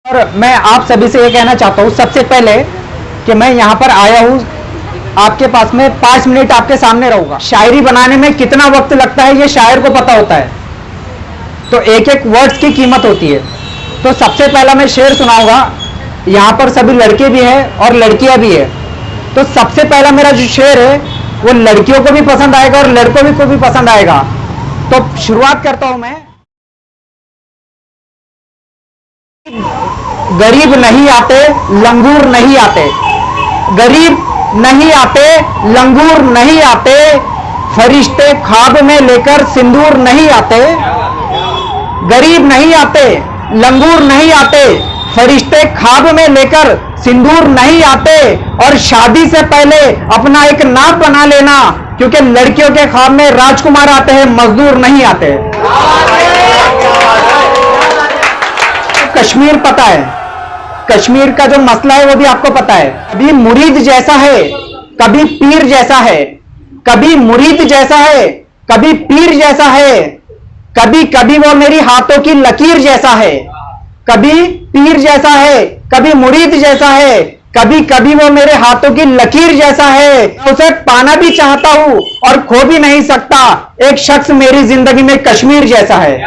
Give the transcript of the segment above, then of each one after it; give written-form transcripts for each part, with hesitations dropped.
और मैं आप सभी से ये कहना चाहता हूँ सबसे पहले कि मैं यहाँ पर आया हूँ आपके पास में 5 मिनट आपके सामने रहूंगा। शायरी बनाने में कितना वक्त लगता है ये शायर को पता होता है, तो एक एक वर्ड्स की कीमत होती है। तो सबसे पहला मैं शेर सुनाऊंगा। यहाँ पर सभी लड़के भी हैं और लड़कियां भी है, तो सबसे पहला मेरा जो शेर है वो लड़कियों को भी पसंद आएगा और लड़कों को भी पसंद आएगा। तो शुरुआत करता हूं मैं। गरीब नहीं आते लंगूर नहीं आते, गरीब नहीं आते लंगूर नहीं आते, फरिश्ते ख्वाब में लेकर सिंदूर नहीं आते। गरीब नहीं आते लंगूर नहीं आते, फरिश्ते ख्वाब में लेकर सिंदूर नहीं आते। और शादी से पहले अपना एक नाम बना लेना, क्योंकि लड़कियों के ख्वाब में राजकुमार आते हैं, मजदूर नहीं आते। कश्मीर पता है, कश्मीर का जो मसला है वो भी आपको पता है। कभी मुरीद जैसा है कभी पीर जैसा है, कभी मुरीद जैसा है कभी पीर जैसा है, कभी कभी वो मेरी हाथों की लकीर जैसा है। कभी पीर जैसा है कभी मुरीद जैसा है, कभी कभी वो मेरे हाथों की लकीर जैसा है। उसे पाना भी चाहता हूं और खो भी नहीं सकता, एक शख्स मेरी जिंदगी में कश्मीर जैसा है।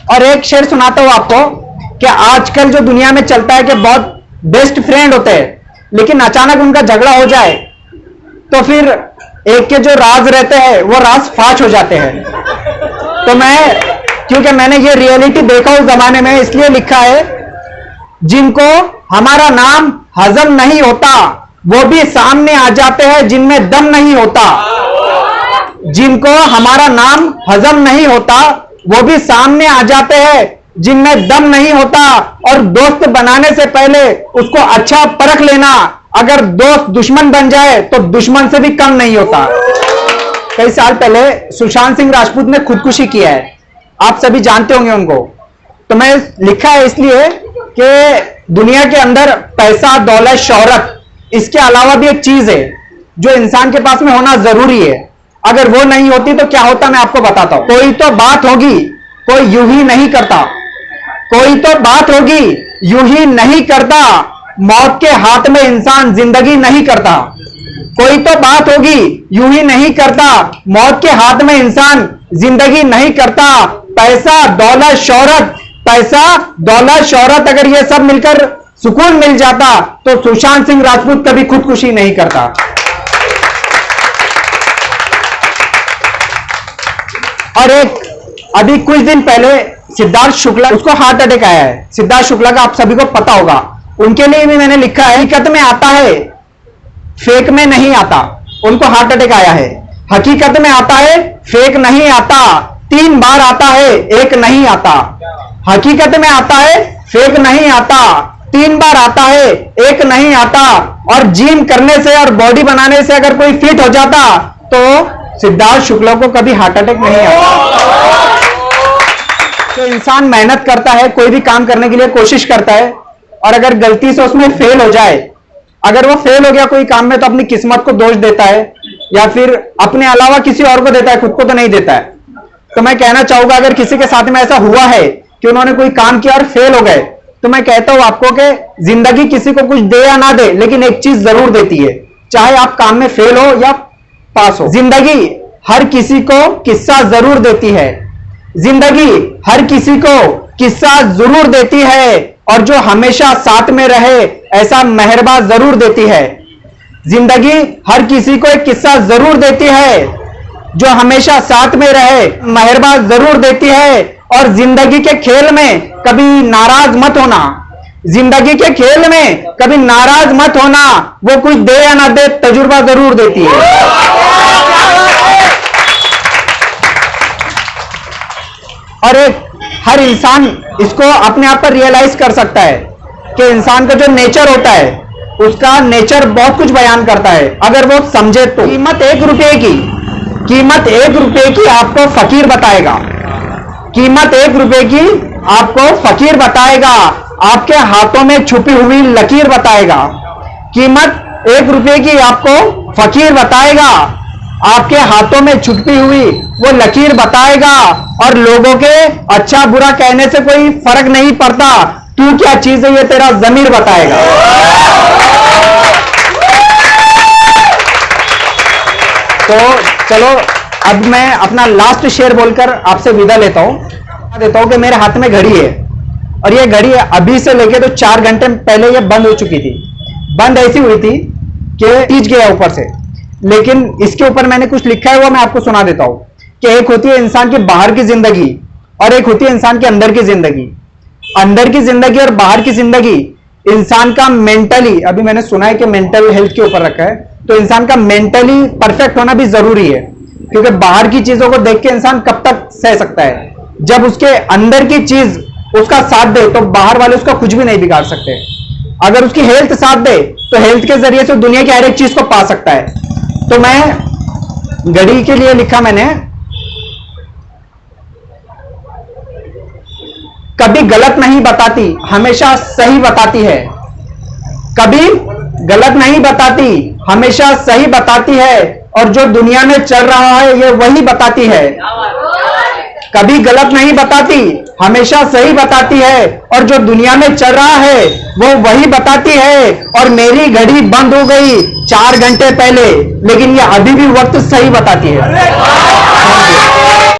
और एक शेर सुनाता हूं आपको कि आजकल जो दुनिया में चलता है कि बहुत बेस्ट फ्रेंड होते हैं, लेकिन अचानक उनका झगड़ा हो जाए तो फिर एक के जो राज रहते हैं वो राज फाश हो जाते हैं। तो क्योंकि मैंने ये रियलिटी देखा उस जमाने में, इसलिए लिखा है, जिनको हमारा नाम हजम नहीं होता वो भी सामने आ जाते हैं जिनमें दम नहीं होता। जिनको हमारा नाम हजम नहीं होता वो भी सामने आ जाते हैं जिनमें दम नहीं होता। और दोस्त बनाने से पहले उसको अच्छा परख लेना, अगर दोस्त दुश्मन बन जाए तो दुश्मन से भी कम नहीं होता। कई साल पहले सुशांत सिंह राजपूत ने खुदकुशी किया है, आप सभी जानते होंगे उनको। तो मैं लिखा है इसलिए कि दुनिया के अंदर पैसा दौलत शोहरत, इसके अलावा भी एक चीज है जो इंसान के पास में होना जरूरी है। अगर वो नहीं होती तो क्या होता मैं आपको बताता हूं। कोई तो बात होगी, कोई यूं ही नहीं करता, कोई तो बात होगी यूं ही नहीं करता, मौत के हाथ में इंसान जिंदगी नहीं करता। कोई तो बात होगी यूं ही नहीं करता, मौत के हाथ में इंसान जिंदगी नहीं करता। पैसा दौलत शोहरत, पैसा दौलत शोहरत, अगर ये सब मिलकर सुकून मिल जाता तो सुशांत सिंह राजपूत कभी खुदकुशी नहीं करता। और एक अभी कुछ दिन पहले सिद्धार्थ शुक्ला, उसको हार्ट अटैक आया है। सिद्धार्थ शुक्ला का आप सभी को पता होगा, उनके लिए भी मैंने लिखा है, हकीकत में आता है फेक में नहीं आता। उनको हार्ट अटैक आया है, हकीकत में आता है फेक नहीं आता, 3 बार आता है एक नहीं आता। हकीकत में आता है फेक नहीं आता, 3 बार आता है एक नहीं आता। और जिम करने से और बॉडी बनाने से अगर कोई फिट हो जाता तो सिद्धार्थ शुक्ला को कभी हार्ट अटैक नहीं आता। तो इंसान मेहनत करता है, कोई भी काम करने के लिए कोशिश करता है, और अगर गलती से उसमें फेल हो जाए, अगर वो फेल हो गया कोई काम में, तो अपनी किस्मत को दोष देता है या फिर अपने अलावा किसी और को देता है, खुद को तो नहीं देता है। तो मैं कहना चाहूंगा, अगर किसी के साथ में ऐसा हुआ है कि उन्होंने कोई काम किया और फेल हो गए, तो मैं कहता हूं आपको कि जिंदगी किसी को कुछ दे या ना दे, लेकिन एक चीज जरूर देती है, चाहे आप काम में फेल हो या पास हो। जिंदगी हर किसी को किस्सा जरूर देती है, जिंदगी हर किसी को किस्सा जरूर देती है, और जो हमेशा साथ में रहे ऐसा मेहरबा जरूर देती है। जिंदगी हर किसी को एक किस्सा जरूर देती है, जो हमेशा साथ में रहे मेहरबा जरूर देती है। और जिंदगी के खेल में कभी नाराज मत होना, जिंदगी के खेल में कभी नाराज मत होना, वो कुछ दे या ना दे तजुर्बा जरूर देती है। और एक हर इंसान इसको अपने आप पर रियलाइज कर सकता है कि इंसान का जो नेचर होता है उसका नेचर बहुत कुछ बयान करता है, अगर वो समझे तो। कीमत 1 रुपये की, कीमत 1 रुपये की आपको फकीर बताएगा, कीमत 1 रुपये की आपको फकीर बताएगा, आपके हाथों में छुपी हुई लकीर बताएगा। कीमत 1 रुपये की आपको फकीर बताएगा, आपके हाथों में छुपी हुई वो लकीर बताएगा, और लोगों के अच्छा बुरा कहने से कोई फर्क नहीं पड़ता, तू क्या चीज है ये तेरा ज़मीर बताएगा। तो चलो अब मैं अपना लास्ट शेर बोलकर आपसे विदा लेता हूं कि मेरे हाथ में घड़ी है, और ये घड़ी अभी से लेके तो 4 घंटे पहले ये बंद हो चुकी थी। बंद ऐसी हुई थी कि टीच गया ऊपर से, लेकिन इसके ऊपर मैंने कुछ लिखा है वो मैं आपको सुना देता हूं कि एक होती है इंसान की बाहर की जिंदगी और एक होती है इंसान के अंदर की जिंदगी। अंदर की जिंदगी और बाहर की जिंदगी इंसान का मेंटली, अभी मैंने सुना है कि मेंटल हेल्थ के ऊपर रखा है, तो इंसान का मेंटली परफेक्ट होना भी जरूरी है, क्योंकि बाहर की चीजों को देख के इंसान कब तक सह सकता है। जब उसके अंदर की चीज उसका साथ दे तो बाहर वाले उसका कुछ भी नहीं बिगाड़ सकते। अगर उसकी हेल्थ साथ दे तो हेल्थ के जरिए से दुनिया की हर एक चीज को पा सकता है। तो मैं घड़ी के लिए लिखा मैंने, कभी गलत नहीं बताती, हमेशा सही बताती है। कभी गलत नहीं बताती, हमेशा सही बताती है, और जो दुनिया में चल रहा है ये वही बताती है। कभी गलत नहीं बताती, हमेशा सही बताती है, और जो दुनिया में चल रहा है वो वही बताती है। और मेरी घड़ी बंद हो गई 4 घंटे पहले, लेकिन ये अभी भी वक्त सही बताती है।